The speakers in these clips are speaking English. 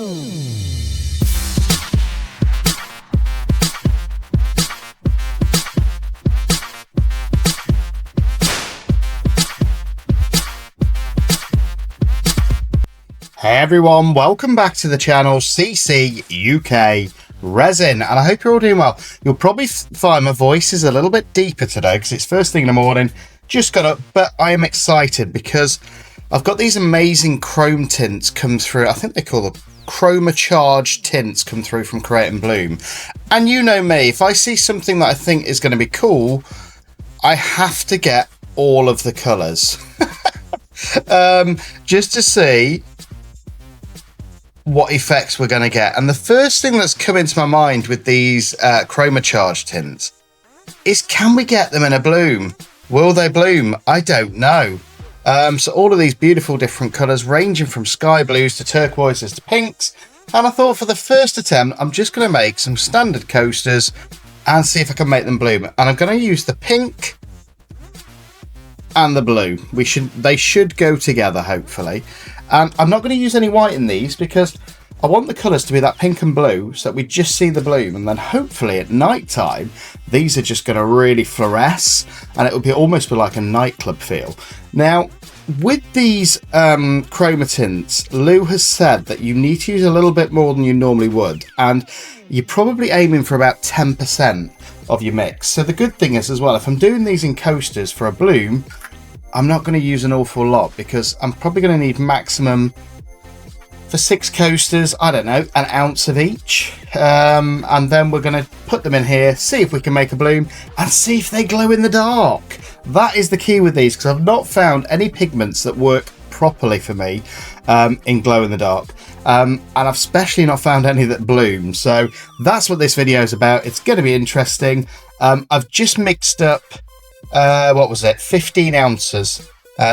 Hey everyone, welcome back to the channel CCUK Resin, and I hope you're all doing well. You'll probably find my voice is a little bit deeper today because it's first thing in the morning, just got up, but I am excited because I've got these amazing chrome tints come through. I think they call them Chroma-Charge tints come through from Create Bloom. And you know me, if I see something that I think is going to be cool, I have to get all of the colours. Just to see what effects we're going to get. And the first thing that's come into my mind with these Chroma-Charge tints is, can we get them in a bloom? Will they bloom? I don't know. So all of these beautiful different colours ranging from sky blues to turquoises to pinks, and I thought for the first attempt I'm just going to make some standard coasters and see if I can make them bloom. And I'm going to use the pink and the blue. They should go together, hopefully. And I'm not going to use any white in these because I want the colours to be that pink and blue so that we just see the bloom, and then hopefully at night time these are just going to really fluoresce and it will be almost like a nightclub feel. Now with these chroma tints, Lou has said that you need to use a little bit more than you normally would, and you're probably aiming for about 10% of your mix. So the good thing is as well, if I'm doing these in coasters for a bloom, I'm not going to use an awful lot because I'm probably going to need maximum for 6 coasters, I don't know, an ounce of each. And then we're going to put them in here, see if we can make a bloom and see if they glow in the dark. That is the key with these, because I've not found any pigments that work properly for me in glow in the dark. And I've especially not found any that bloom. So that's what this video is about. It's going to be interesting. I've just mixed up 15 ounces.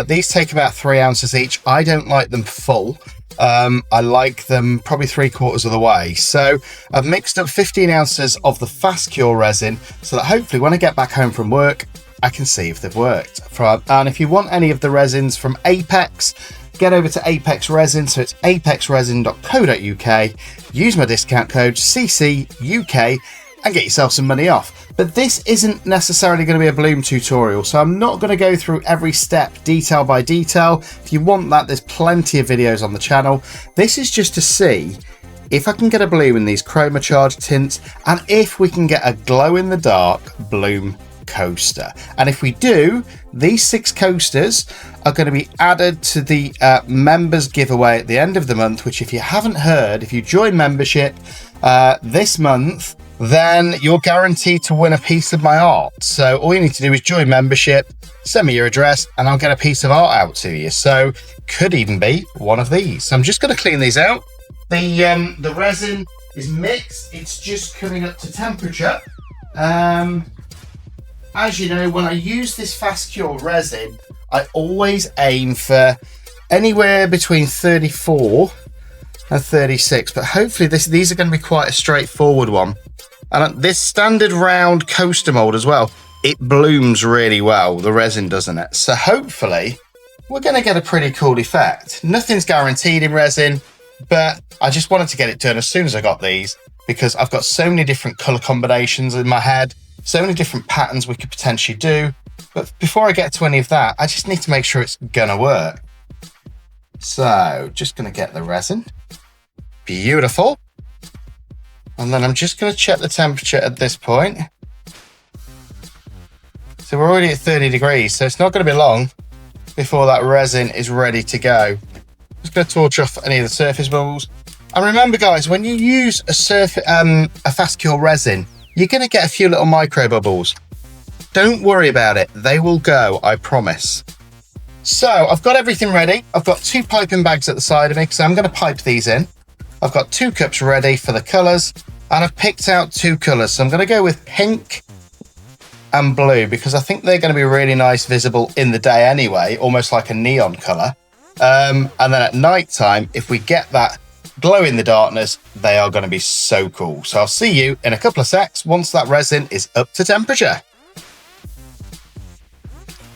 These take about 3 ounces each. I don't like them full. I like them probably 3/4 of the way. So I've mixed up 15 ounces of the fast cure resin so that hopefully when I get back home from work, I can see if they've worked. And if you want any of the resins from Apex, get over to Apex Resin. So it's apexresin.co.uk. Use my discount code CCUK and get yourself some money off. But this isn't necessarily going to be a bloom tutorial, so I'm not going to go through every step detail by detail. If you want that, there's plenty of videos on the channel. This is just to see if I can get a bloom in these Chroma-Charge tints and if we can get a glow in the dark bloom coaster. And if we do, these 6 coasters are going to be added to the members giveaway at the end of the month, which if you haven't heard, if you join membership this month, then you're guaranteed to win a piece of my art. So all you need to do is join membership, send me your address, and I'll get a piece of art out to you. So could even be one of these. So I'm just going to clean these out. The resin is mixed. It's just coming up to temperature. As you know, when I use this fast cure resin, I always aim for anywhere between 34 and 36, but hopefully these are going to be quite a straightforward one. And this standard round coaster mold as well, it blooms really well, the resin, doesn't it? So hopefully we're going to get a pretty cool effect. Nothing's guaranteed in resin, but I just wanted to get it done as soon as I got these because I've got so many different color combinations in my head, so many different patterns we could potentially do. But before I get to any of that, I just need to make sure it's gonna work. So just gonna get the resin. Beautiful. And then I'm just going to check the temperature at this point. So we're already at 30 degrees, so it's not going to be long before that resin is ready to go. Just going to torch off any of the surface bubbles. And remember guys, when you use a fast cure resin, you're going to get a few little micro bubbles. Don't worry about it. They will go, I promise. So I've got everything ready. I've got 2 piping bags at the side of me because I'm going to pipe these in. I've got 2 cups ready for the colours, and I've picked out 2 colours. So I'm going to go with pink and blue because I think they're going to be really nice visible in the day anyway, almost like a neon colour. And then at night time, if we get that glow in the darkness, they are going to be so cool. So I'll see you in a couple of secs once that resin is up to temperature.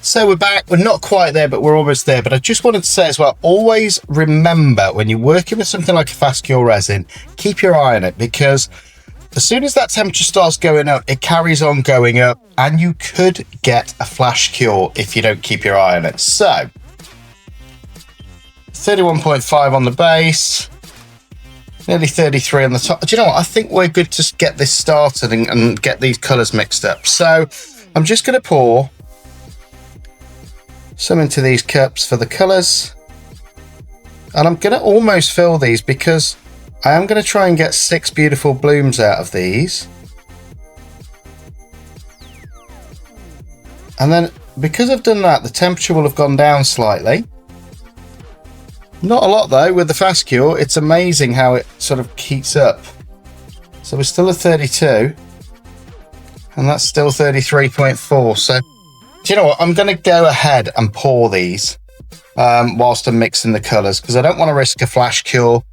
So we're back. We're not quite there, but we're almost there. But I just wanted to say as well, always remember when you're working with something like a fast cure resin, keep your eye on it, because as soon as that temperature starts going up, it carries on going up, and you could get a flash cure if you don't keep your eye on it. So 31.5 on the base, nearly 33 on the top. Do you know what? I think we're good to get this started and get these colours mixed up. So I'm just going to pour some into these cups for the colours, and I'm going to almost fill these because I am going to try and get 6 beautiful blooms out of these. And then because I've done that, the temperature will have gone down slightly. Not a lot though with the fast cure. It's amazing how it sort of heats up. So we're still at 32 and that's still 33.4. So do you know what? I'm going to go ahead and pour these whilst I'm mixing the colours, because I don't want to risk a flash cure,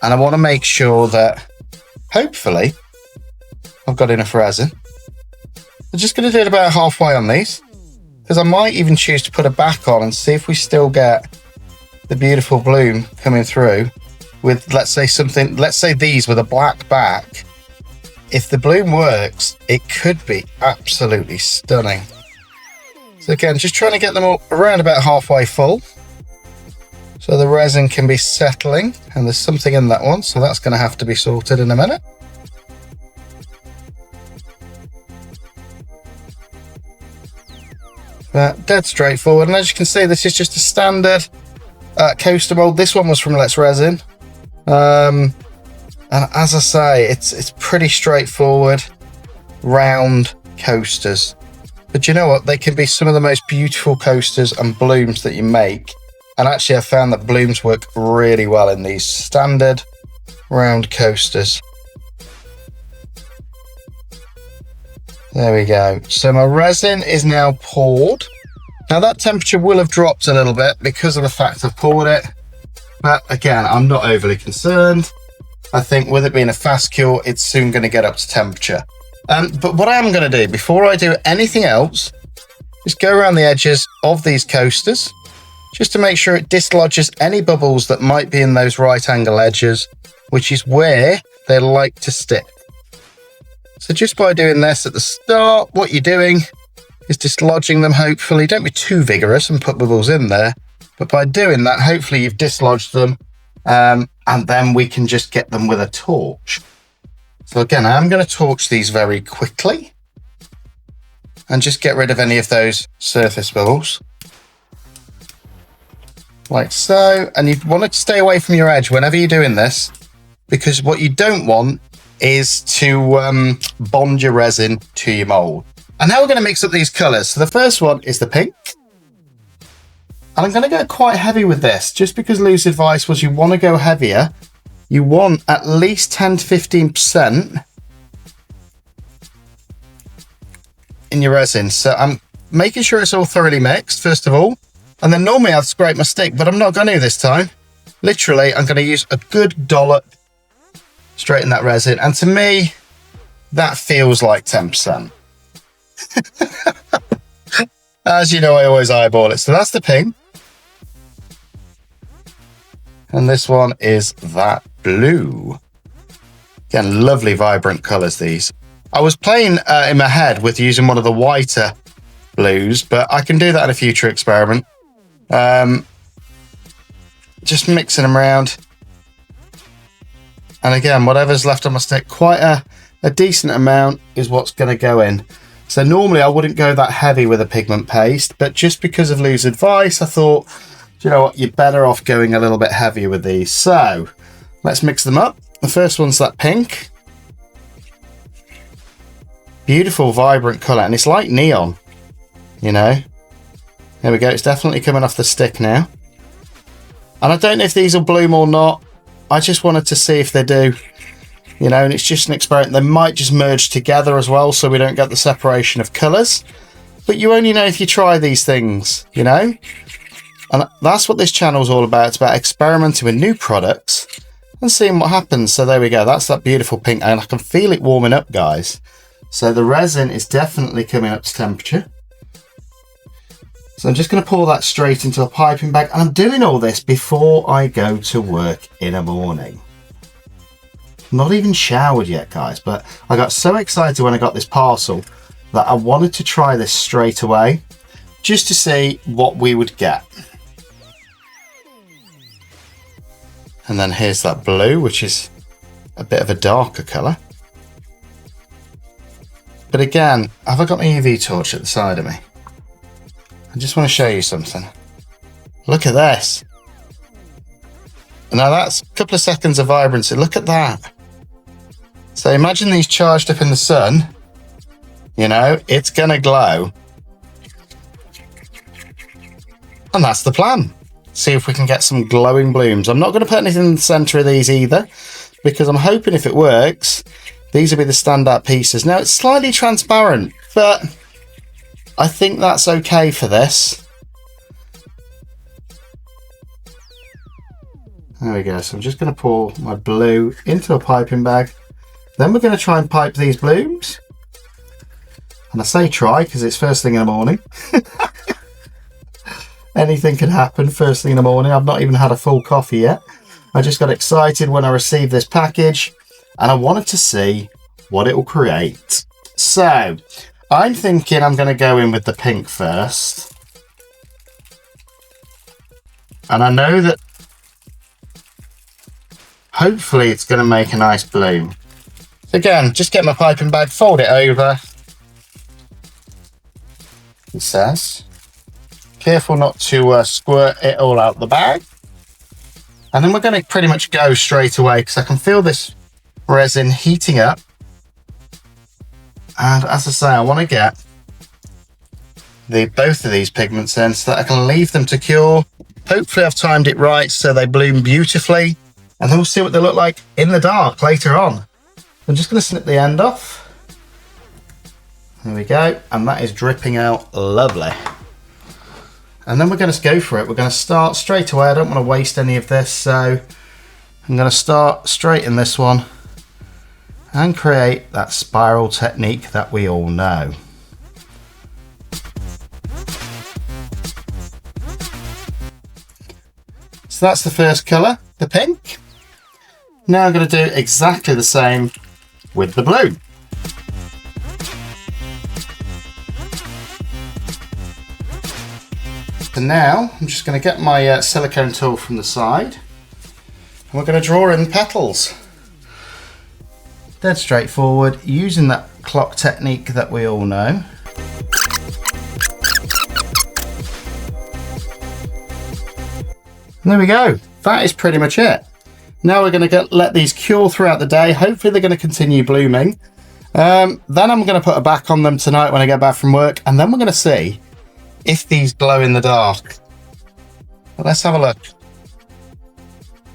and I want to make sure that hopefully I've got enough resin. I'm just going to do it about halfway on these, because I might even choose to put a back on and see if we still get the beautiful bloom coming through with, let's say these with a black back. If the bloom works, it could be absolutely stunning. So again, just trying to get them all around about halfway full, so the resin can be settling, and there's something in that one, so that's going to have to be sorted in a minute. But dead straightforward, and as you can see, this is just a standard coaster mold. This one was from Let's Resin, and as I say, it's pretty straightforward round coasters. But you know what? They can be some of the most beautiful coasters and blooms that you make. And actually, I found that blooms work really well in these standard round coasters. There we go. So my resin is now poured. Now that temperature will have dropped a little bit because of the fact I've poured it. But again, I'm not overly concerned. I think with it being a fast cure, it's soon going to get up to temperature. But what I am going to do before I do anything else is go around the edges of these coasters just to make sure it dislodges any bubbles that might be in those right angle edges, which is where they like to stick. So just by doing this at the start, what you're doing is dislodging them, hopefully. Don't be too vigorous and put bubbles in there, but by doing that, hopefully you've dislodged them, and then we can just get them with a torch. So again, I'm going to torch these very quickly and just get rid of any of those surface bubbles. Like so. And you want to stay away from your edge whenever you're doing this, because what you don't want is to bond your resin to your mold. And now we're going to mix up these colours. So the first one is the pink. And I'm going to go quite heavy with this, just because Lou's advice was you want to go heavier. You want at least 10 to 15% in your resin. So I'm making sure it's all thoroughly mixed, first of all. And then normally I'd scrape my stick, but I'm not going to this time. Literally, I'm going to use a good dollop straight in that resin. And to me, that feels like 10%. As you know, I always eyeball it. So that's the pink. And this one is that blue. Again, lovely, vibrant colours, these. I was playing in my head with using one of the whiter blues, but I can do that in a future experiment. Just mixing them around. And again, whatever's left on my stick, quite a decent amount is what's going to go in. So normally I wouldn't go that heavy with a pigment paste, but just because of Lou's advice, I thought, do you know what, you're better off going a little bit heavier with these. So let's mix them up. The first one's that pink. Beautiful, vibrant colour, and it's like neon, you know. There we go, it's definitely coming off the stick now. And I don't know if these will bloom or not. I just wanted to see if they do, you know, and it's just an experiment. They might just merge together as well, so we don't get the separation of colours. But you only know if you try these things, you know. And that's what this channel is all about. It's about experimenting with new products and seeing what happens. So there we go. That's that beautiful pink. And I can feel it warming up, guys. So the resin is definitely coming up to temperature. So I'm just going to pour that straight into a piping bag, and I'm doing all this before I go to work in the morning. Not even showered yet, guys, but I got so excited when I got this parcel that I wanted to try this straight away just to see what we would get. And then here's that blue, which is a bit of a darker colour. But again, have I got my UV torch at the side of me? I just want to show you something. Look at this. Now that's a couple of seconds of vibrancy. Look at that. So imagine these charged up in the sun. You know, it's going to glow. And that's the plan. See if we can get some glowing blooms. I'm not going to put anything in the centre of these either, because I'm hoping if it works, these will be the standout pieces. Now it's slightly transparent, but I think that's okay for this. There we go. So I'm just going to pour my blue into a piping bag. Then we're going to try and pipe these blooms. And I say try because it's first thing in the morning. Anything can happen first thing in the morning. I've not even had a full coffee yet. I just got excited when I received this package and I wanted to see what it will create. So I'm thinking I'm going to go in with the pink first. And I know that hopefully it's going to make a nice bloom. Again, just get my piping bag, fold it over. It says, careful not to squirt it all out the bag. And then we're going to pretty much go straight away because I can feel this resin heating up. And as I say, I want to get both of these pigments in so that I can leave them to cure. Hopefully I've timed it right so they bloom beautifully. And then we'll see what they look like in the dark later on. I'm just going to snip the end off. There we go. And that is dripping out lovely. And then we're going to go for it. We're going to start straight away. I don't want to waste any of this. So I'm going to start straight in this one and create that spiral technique that we all know. So that's the first colour, the pink. Now I'm going to do exactly the same with the blue. And now I'm just going to get my silicone tool from the side and we're going to draw in petals. Dead straightforward, using that clock technique that we all know. And there we go. That is pretty much it. Now we're going to let these cure throughout the day. Hopefully they're going to continue blooming. Then I'm going to put a back on them tonight when I get back from work. And then we're going to see if these glow in the dark. But let's have a look.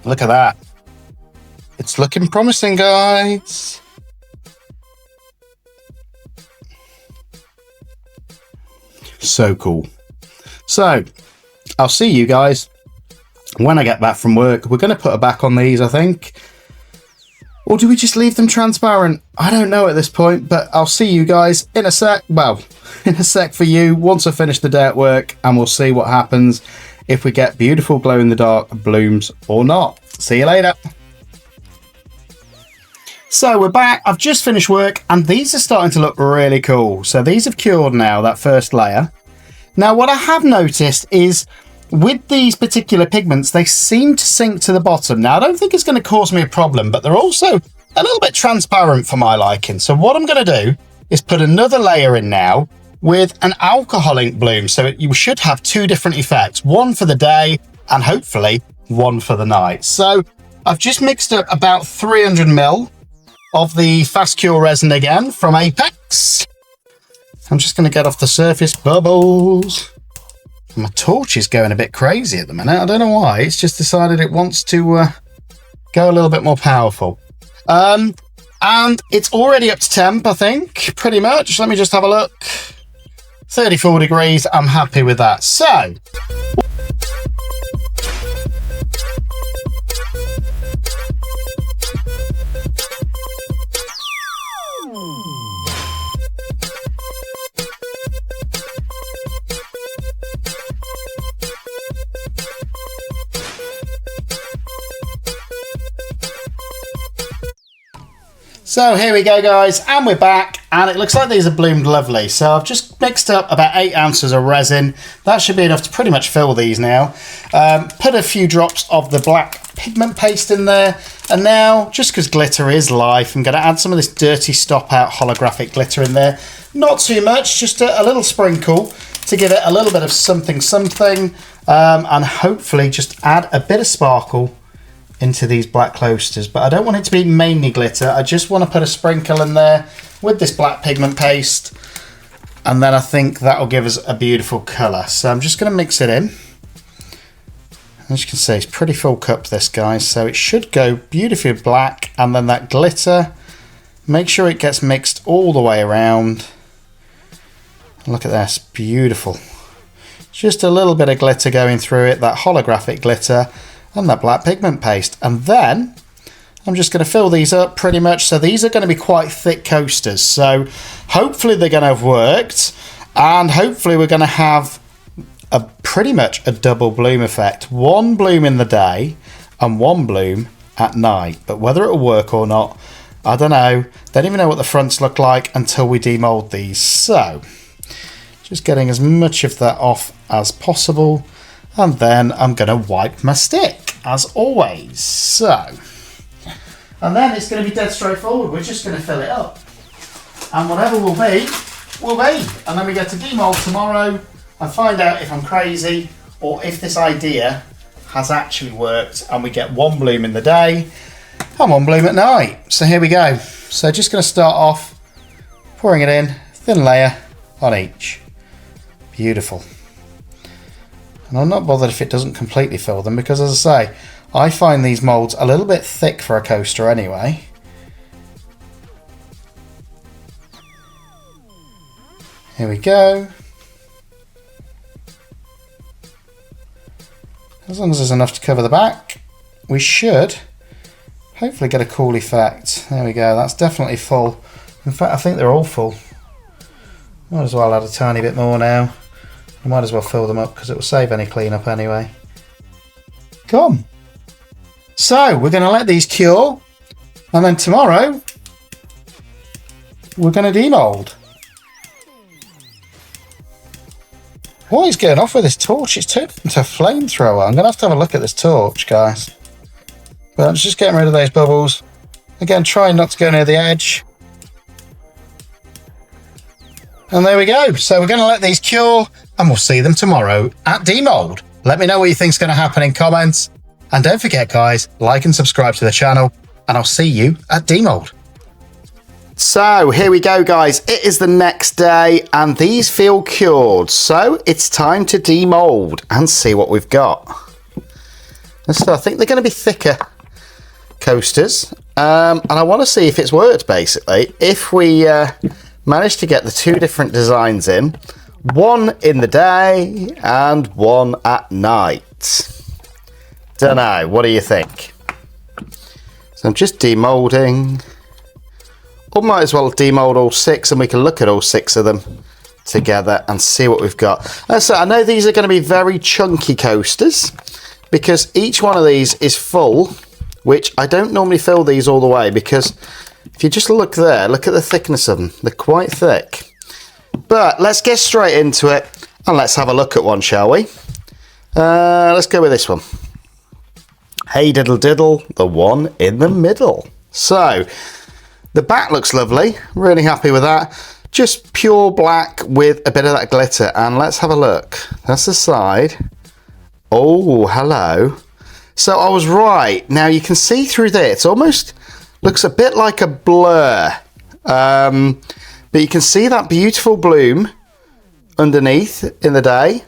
Look at that. It's looking promising, guys. So cool. So I'll see you guys when I get back from work. We're going to put a back on these, I think. Or do we just leave them transparent? I don't know at this point, but I'll see you guys in a sec. Well, in a sec for you once I finish the day at work, and we'll see what happens if we get beautiful glow in the dark blooms or not. See you later. So we're back. I've just finished work and these are starting to look really cool. So these have cured now, that first layer. Now what I have noticed is with these particular pigments, they seem to sink to the bottom. Now I don't think it's going to cause me a problem, but they're also a little bit transparent for my liking. So what I'm going to do is put another layer in now with an alcohol ink bloom. So you should have two different effects, one for the day and hopefully one for the night. So I've just mixed up about 300 ml of the fast cure resin again from Apex. I'm just going to get off the surface bubbles. My torch is going a bit crazy at the minute. I don't know why. It's just decided it wants to go a little bit more powerful. And it's already up to temp, I think, pretty much. Let me just have a look. 34 degrees. I'm happy with that. So So here we go, guys, and we're back, and it looks like these are bloomed lovely. So I've just mixed up about 8 ounces of resin. That should be enough to pretty much fill these now. Put a few drops of the black pigment paste in there, and now, just because glitter is life, I'm going to add some of this dirty Stopout holographic glitter in there. Not too much, just a little sprinkle to give it a little bit of something, and hopefully just add a bit of sparkle into these black coasters. But I don't want it to be mainly glitter. I just want to put a sprinkle in there with this black pigment paste, and then I think that'll give us a beautiful colour. So I'm just going to mix it in. As you can see, it's pretty full cup, this, guys, so it should go beautifully black, and then that glitter, make sure it gets mixed all the way around. Look at this, beautiful. Just a little bit of glitter going through it, that holographic glitter and that black pigment paste. And then I'm just going to fill these up pretty much. So these are going to be quite thick coasters, so hopefully they're going to have worked, and hopefully we're going to have pretty much a double bloom effect. 1 bloom in the day and 1 bloom at night. But whether it'll work or not, I don't know. Don't even know what the fronts look like until we demold these. So just getting as much of that off as possible, and then I'm going to wipe my stick as always. So, and then it's going to be dead straightforward. We're just going to fill it up, and whatever will be, and then we get to demold tomorrow and find out if I'm crazy or if this idea has actually worked, and we get 1 bloom in the day and 1 bloom at night. So here we go. So just going to start off pouring it in, thin layer on each. Beautiful. And I'm not bothered if it doesn't completely fill them, because, as I say, I find these moulds a little bit thick for a coaster anyway. Here we go. As long as there's enough to cover the back, we should hopefully get a cool effect. There we go, that's definitely full. In fact, I think they're all full. Might as well add a tiny bit more now. I might as well fill them up because it will save any cleanup anyway. Come. So we're going to let these cure, and then tomorrow we're going to demold. What is going off with this torch? It's turned into a flamethrower. I'm going to have a look at this torch, guys. But I'm just getting rid of those bubbles. Again, trying not to go near the edge. And there we go. So we're going to let these cure, and we'll see them tomorrow at Demold. Let me know what you think is going to happen in comments. And don't forget, guys, like and subscribe to the channel, and I'll see you at Demold. So here we go, guys. It is the next day, and these feel cured. So it's time to demold and see what we've got. And so I think they're going to be thicker coasters. And I want to see if it's worked, basically. If we manage to get the 2 different designs in, 1 in the day and 1 at night. Don't know, what do you think? So I'm just demolding. Or might as well demold all 6, and we can look at all 6 of them together and see what we've got. So I know these are going to be very chunky coasters, because each one of these is full, which I don't normally fill these all the way, because if you just look there, look at the thickness of them. They're quite thick. But let's get straight into it, and let's have a look at one, shall we? Let's go with this one. Hey diddle diddle, the one in the middle. So the back looks lovely. Really happy with that. Just pure black with a bit of that glitter. And let's have a look. That's the side. Oh, hello. So I was right. Now you can see through there. It almost looks a bit like a blur. But you can see that beautiful bloom underneath in the day.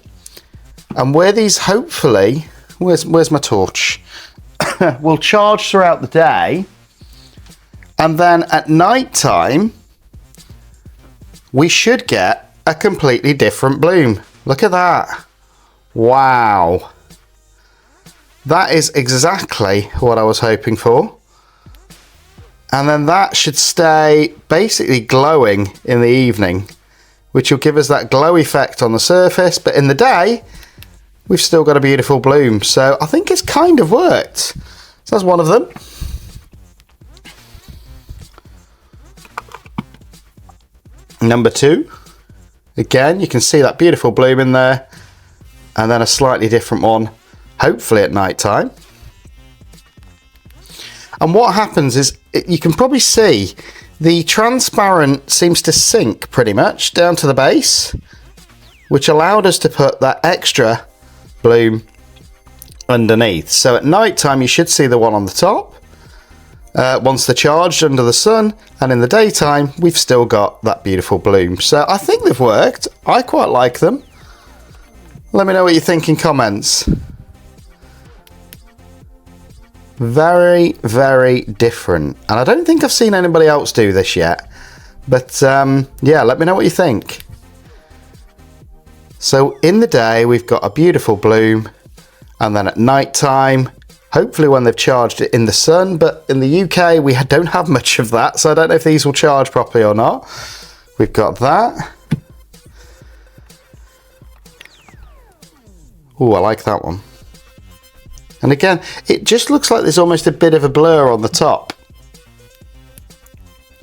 And where these hopefully, where's my torch? Will charge throughout the day. And then at night time, we should get a completely different bloom. Look at that. Wow. That is exactly what I was hoping for. And then that should stay basically glowing in the evening, which will give us that glow effect on the surface. But in the day, we've still got a beautiful bloom. So I think it's kind of worked. So that's one of them. Number 2, again, you can see that beautiful bloom in there, and then a slightly different one, hopefully at night time. And what happens is, you can probably see the transparent seems to sink pretty much down to the base, which allowed us to put that extra bloom underneath. So at night time you should see the one on the top once they're charged under the sun, and in the daytime we've still got that beautiful bloom. So I think they've worked. I quite like them. Let me know what you think in comments. Very, very different, and I don't think I've seen anybody else do this yet, but yeah, let me know what you think. So in the day we've got a beautiful bloom, and then at night time, hopefully when they've charged it in the sun, but in the UK we don't have much of that, so I don't know if these will charge properly or not. We've got that. Oh, I like that one. And again, it just looks like there's almost a bit of a blur on the top.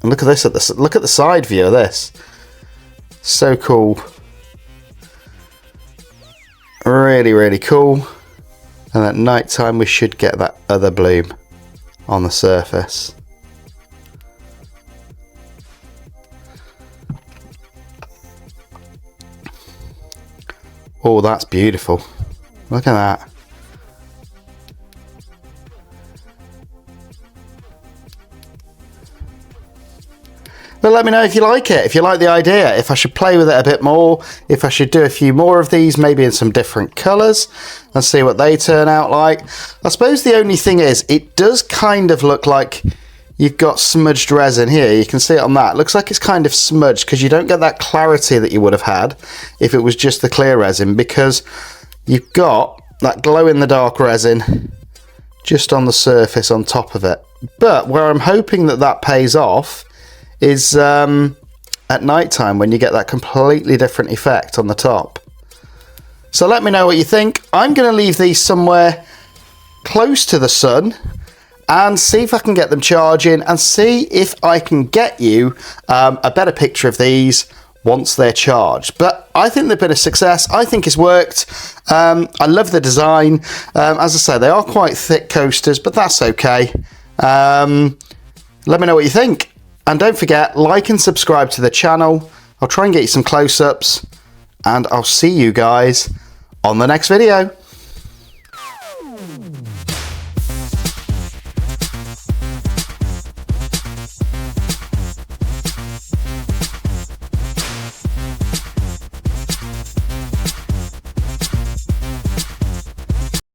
And look at this, look at the side view of this. So cool. Really, really cool. And at night time we should get that other bloom on the surface. Oh, that's beautiful. Look at that. But let me know if you like it, if you like the idea, if I should play with it a bit more, if I should do a few more of these, maybe in some different colours, and see what they turn out like. I suppose the only thing is, it does kind of look like you've got smudged resin here. You can see it on that. It looks like it's kind of smudged, because you don't get that clarity that you would have had if it was just the clear resin, because you've got that glow-in-the-dark resin just on the surface on top of it. But where I'm hoping that that pays off is at night time, when you get that completely different effect on the top. So let me know what you think. I'm going to leave these somewhere close to the sun and see if I can get them charging, and see if I can get you a better picture of these once they're charged. But I think they've been a success. I think it's worked. I love the design. As I say, they are quite thick coasters, but that's okay. Let me know what you think. And don't forget, like and subscribe to the channel. I'll try and get you some close-ups, and I'll see you guys on the next video.